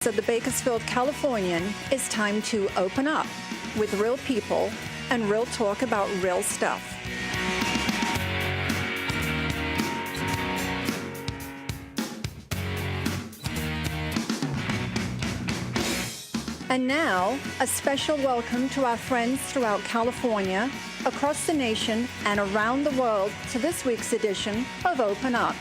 of the Bakersfield Californian, it's time to open up with real people and real talk about real stuff. And now, a special welcome to our friends throughout California, across the nation, and around the world to this week's edition of Open Up.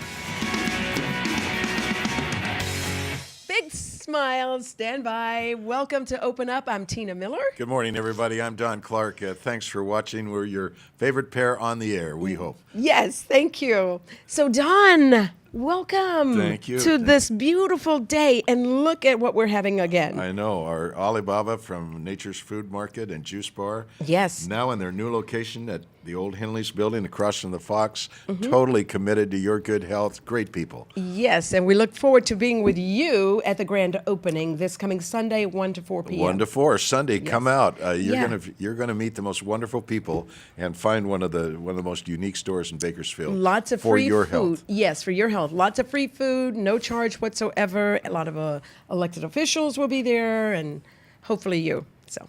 Big smiles, stand by. Welcome to Open Up. I'm Tina Miller. Good morning, everybody. I'm Don Clark. Thanks for watching. We're your favorite pair on the air, we hope. Yes, thank you. So, Don, welcome Thank you. to this beautiful day. And look at what we're having again. I know. Our Alibaba from Nature's Food Market and Juice Bar. Yes. Now in their new location at the old Henley's building across from the Fox. Totally committed to your good health. Great people. Yes, and we look forward to being with you at the grand opening this coming Sunday, 1 to 4 p.m. 1 to 4 Sunday. Yes. Come out. Yeah. You're gonna meet the most wonderful people and find one of the most unique stores in Bakersfield. Lots of for free your food. health. Yes, for your health. Lots of free food, no charge whatsoever. A lot of elected officials will be there, and hopefully you. So,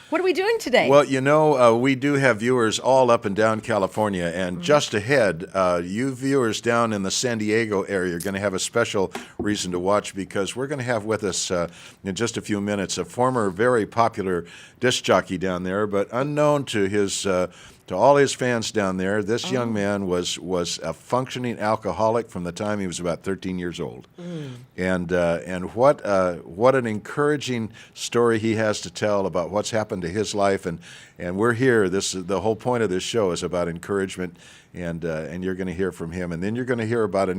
what are we doing today? Well, you know, we do have viewers all up and down California, and just ahead, you viewers down in the San Diego area are going to have a special reason to watch, because we're going to have with us in just a few minutes a former very popular disc jockey down there, but unknown to his to all his fans down there. This young man was a functioning alcoholic from the time he was about 13 years old, and what an encouraging story he has to tell about what's happened to his life, and we're here. The whole point of this show is about encouragement, and you're going to hear from him, and then you're going to hear about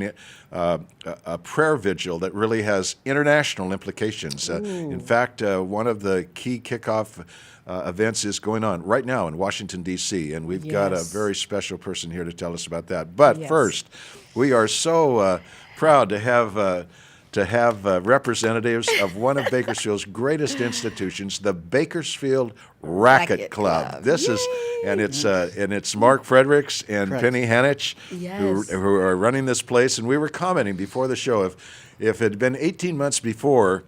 a prayer vigil that really has international implications. In fact, one of the key kickoff events is going on right now in Washington, D.C., and we've got a very special person here to tell us about that. But first, we are so proud to have representatives of one of Bakersfield's greatest institutions, the Bakersfield Racquet Club. This is, and it's Mark Fredericks and Penny Hanich who are running this place. And we were commenting before the show, if it had been 18 months before,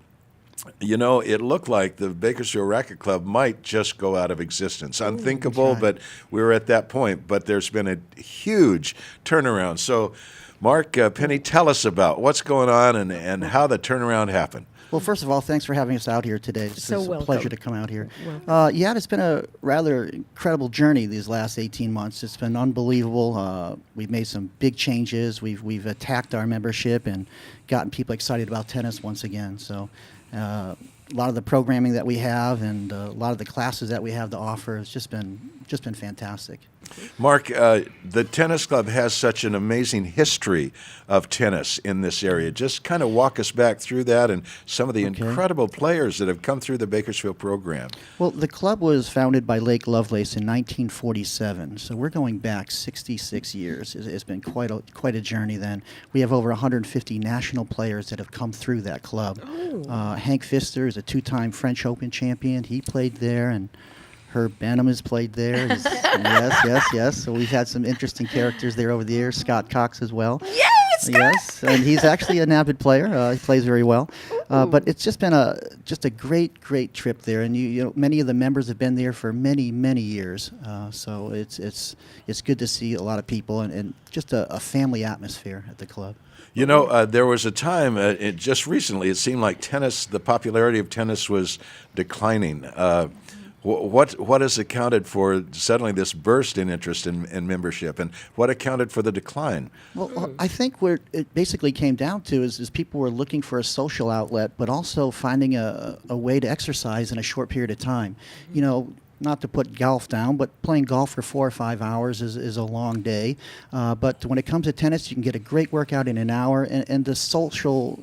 you know, it looked like the Bakersfield Racquet Club might just go out of existence. Unthinkable, but we were at that point. But there's been a huge turnaround. So, Mark, Penny, tell us about what's going on and how the turnaround happened. Well, first of all, than's for having us out here today. It's a welcome. pleasure to come out here. It's been a rather incredible journey these last 18 months. It's been unbelievable. We've made some big changes. We've attacked our membership and gotten people excited about tennis once again. So a lot of the programming that we have and a lot of the classes that we have to offer has just been fantastic. Mark, the tennis club has such an amazing history of tennis in this area. Just kind of walk us back through that and some of the incredible players that have come through the Bakersfield program. Well, the club was founded by Lake Lovelace in 1947, so we're going back 66 years. It's been quite a journey then. We have over 150 national players that have come through that club. Hank Pfister is a two-time French Open champion. He played there, and Herb Benham has played there. Yes. So we've had some interesting characters there over the years. Scott Cox as well. Yes, and he's actually an avid player. He plays very well. But it's just been a great trip there, and you know many of the members have been there for many years. So it's good to see a lot of people and just a family atmosphere at the club. You know, there was a time, just recently, it seemed like the popularity of tennis was declining. What has accounted for suddenly this burst in interest in membership, and what accounted for the decline? Well, I think where it basically came down to is people were looking for a social outlet, but also finding a way to exercise in a short period of time. You know, not to put golf down, but playing golf for 4 or 5 hours is a long day. But when it comes to tennis, you can get a great workout in an hour, and the social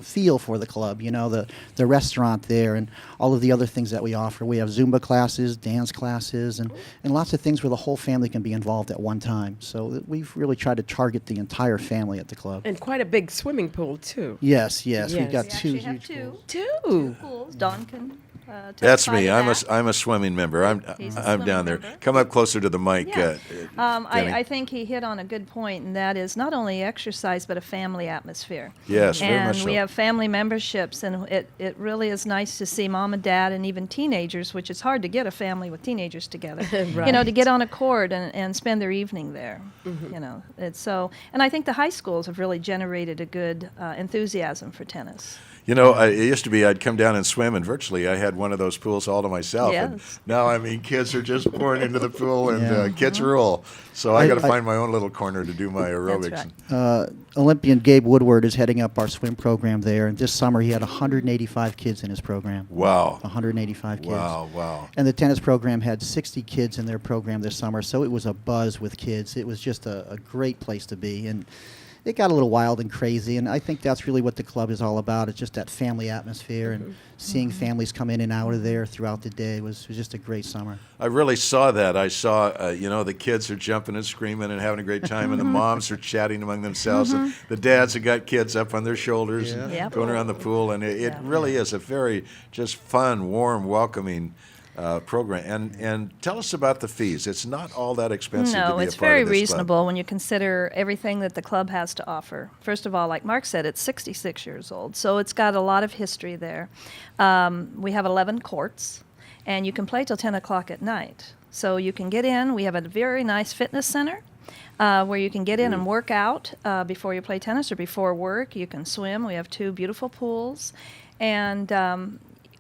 feel for the club, you know, the restaurant there and all of the other things that we offer. We have Zumba classes, dance classes, and lots of things where the whole family can be involved at one time. So we've really tried to target the entire family at the club. And quite a big swimming pool, too. Yes. We've got We two actually have huge pools. Two pools. Dawn can That's me. testify to that. I'm a swimming member. He's a I'm swimming down there. member. Come up closer to the mic. Yeah. Penny. I think he hit on a good point, and that is not only exercise, but a family atmosphere. Yes, very and much so. we have family memberships, and it really is nice to see mom and dad and even teenagers, which is hard to get a family with teenagers together, to get on a court and spend their evening there. It's so, and I think the high schools have really generated a good enthusiasm for tennis. It used to be I'd come down and swim, and virtually I had one of those pools all to myself. And Yes. now, kids are just pouring into the pool, and Yeah. kids rule. So I got to find my own little corner to do my aerobics. right. Olympian Gabe Woodward is heading up our swim program there, and this summer he had 185 kids in his program. Wow. 185 kids. Wow. And the tennis program had 60 kids in their program this summer, so it was a buzz with kids. It was just a great place to be, and it got a little wild and crazy, and I think that's really what the club is all about. It's just that family atmosphere, and seeing families come in and out of there throughout the day was just a great summer. I really saw that. I saw, the kids are jumping and screaming and having a great time, and the moms are chatting among themselves, and the dads have got kids up on their shoulders and Yep. going around the pool, and it really is a very just fun, warm, welcoming program. And tell us about the fees. It's not all that expensive to No, be it's a part very of this club. reasonable when you consider everything that the club has to offer. First of all, like Mark said, it's 66 years old, so it's got a lot of history there. We have 11 courts, and you can play till 10 o'clock at night. So you can get in. We have a very nice fitness center where you can get in and work out before you play tennis or before work. You can swim. We have 2 beautiful pools. And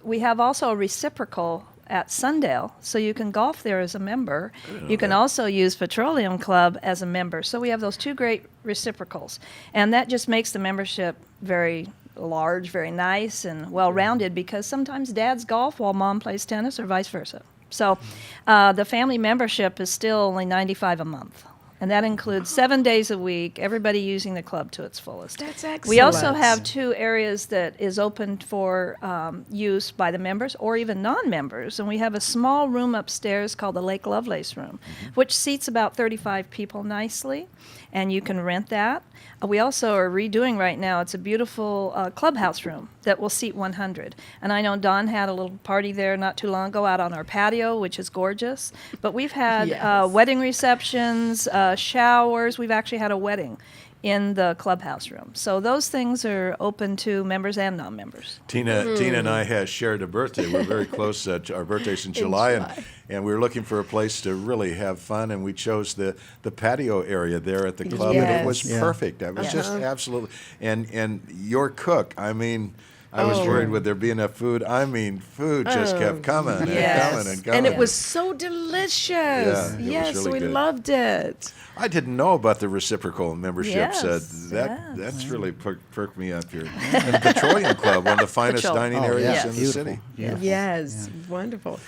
we have also a reciprocal at Sundale, so you can golf there as a member. You can also use Petroleum Club as a member. So we have those 2 great reciprocals, and that just makes the membership very large, very nice, and well-rounded, because sometimes dads golf while mom plays tennis or vice versa. So the family membership is still only $95 a month. And that includes 7 days a week, everybody using the club to its fullest. That's excellent. We also have 2 areas that is open for use by the members or even non-members. And we have a small room upstairs called the Lake Lovelace Room, which seats about 35 people nicely. And you can rent that. We also are redoing right now, it's a beautiful clubhouse room that will seat 100. And I know Don had a little party there not too long ago out on our patio, which is gorgeous. But we've had Yes. wedding receptions, showers. We've actually had a wedding in the clubhouse room. So those things are open to members and non-members. Tina and I had shared a birthday. We're very close. Our birthday's in July, and we were looking for a place to really have fun, and we chose the patio area there at the club, and it was Yes. perfect. It was just absolutely. And your cook, I was worried with there being enough food. Food just kept coming and Yes. coming and coming. And it was so delicious. Yeah, it was yes, really we good. loved it. I didn't know about the reciprocal memberships. Yes, That's really perked me up here. And the Petroleum Club, one of the finest Petrol. dining Oh, areas yeah. in the Beautiful. city. Beautiful. Yes, wonderful.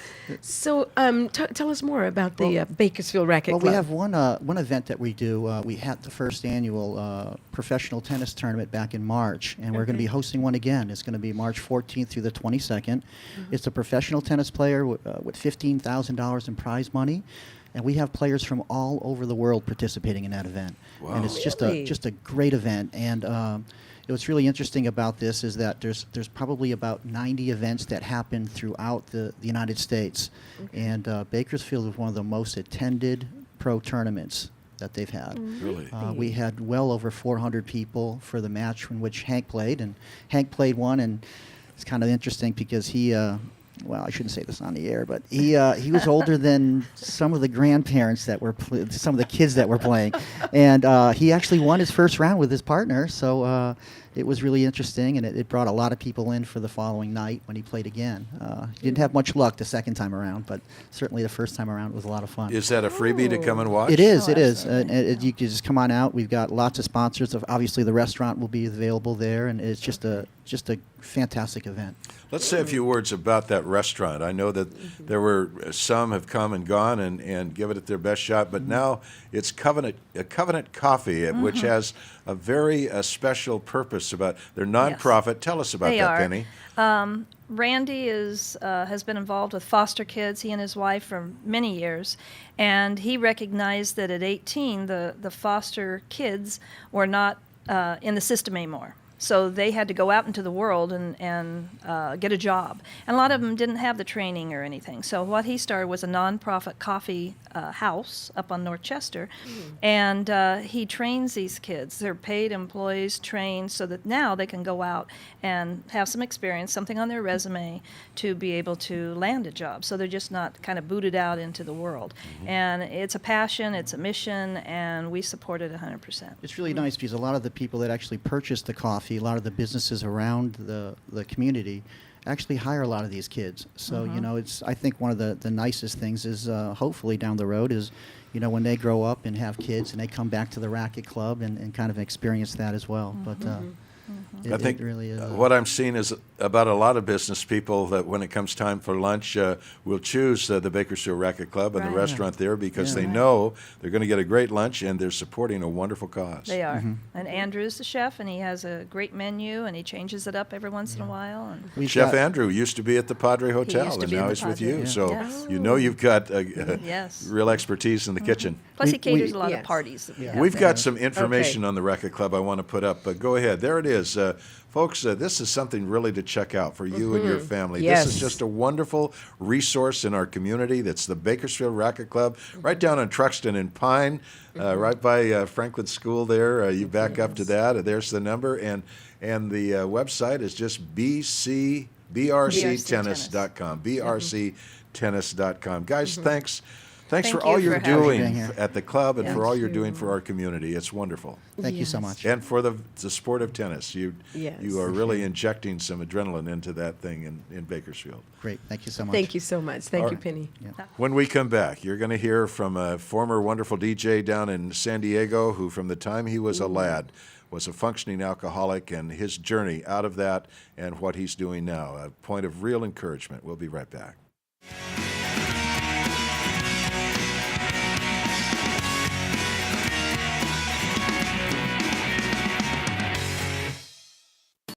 So tell us more about the Bakersfield Racket Well, Club. we have one event that we do. We had the first annual professional tennis tournament back in March, and we're going to be hosting one again. It's going to be March 14th through the 22nd. It's a professional tennis player with $15,000 in prize money, and we have players from all over the world participating in that event. Wow. And it's Really? just a great event. And what's really interesting about this is that there's probably about 90 events that happen throughout the United States, and Bakersfield is one of the most attended pro tournaments that they've had. Really? We had well over 400 people for the match in which Hank played, and Hank played one, and it's kind of interesting because he, well, I shouldn't say this on the air, but he was older than some of the grandparents that were, some of the kids that were playing, and he actually won his first round with his partner, so it was really interesting, and it brought a lot of people in for the following night when he played again. He didn't have much luck the second time around, but certainly the first time around was a lot of fun. Is that a freebie to come and watch? It is. Oh, It is. absolutely. You can just come on out. We've got lots of sponsors. Obviously, the restaurant will be available there, and it's just a fantastic event. Let's say a few words about that restaurant. I know that there were some have come and gone and given it their best shot, but now it's Covenant Coffee, which has a very special purpose about their nonprofit. Tell us about They that, are. Penny. Randy has been involved with foster kids, he and his wife, for many years. And he recognized that at 18, the foster kids were not in the system anymore. So they had to go out into the world and get a job. And a lot of them didn't have the training or anything. So what he started was a nonprofit coffee house up on North Chester. And he trains these kids. They're paid employees, trained, so that now they can go out and have some experience, something on their resume to be able to land a job. So they're just not kind of booted out into the world. And it's a passion, it's a mission, and we support it 100%. It's really nice because a lot of the people that actually purchase the coffee, a lot of the businesses around the community actually hire a lot of these kids. So, you know, it's, I think one of the nicest things is hopefully down the road is, you know, when they grow up and have kids and they come back to the Racket Club and kind of experience that as well. But I think it really is. what I'm seeing is about a lot of business people that when it comes time for lunch, will choose the Bakersfield Racket Club and the Right. restaurant there because Yeah. they know they're going to get a great lunch and they're supporting a wonderful cause. They are. And Andrew's the chef, and he has a great menu, and he changes it up every once in a while. And We've Chef got- Andrew used to be at the Padre Hotel, used to and be in now the he's with Padre. you. Yeah. So Yes. you know you've got Yes. real expertise in the kitchen. Plus, he We- caters a lot yes. of parties. that we have We've there. got some information on the Racket Club I want to put up. Go ahead. There it is. Folks, this is something really to check out for you and your family. Yes. This is just a wonderful resource in our community. That's the Bakersfield Racket Club, right down on Truxton and Pine, right by Franklin School there. You back up to that. There's the number. And the website is just brctennis.com. brctennis.com. Guys, thanks. Thanks Thank for all you you're for having doing me. Being here. at the club and for Thank all you're you. doing for our community. It's wonderful. Thank you so much. And for the sport of tennis. You Yes. you are really injecting some adrenaline into that thing in Bakersfield. Great. Thank you so much. Thank you so much. Thank All you, right. Penny. When we come back, you're going to hear from a former wonderful DJ down in San Diego who, from the time he was a lad, was a functioning alcoholic, and his journey out of that and what he's doing now. A point of real encouragement. We'll be right back.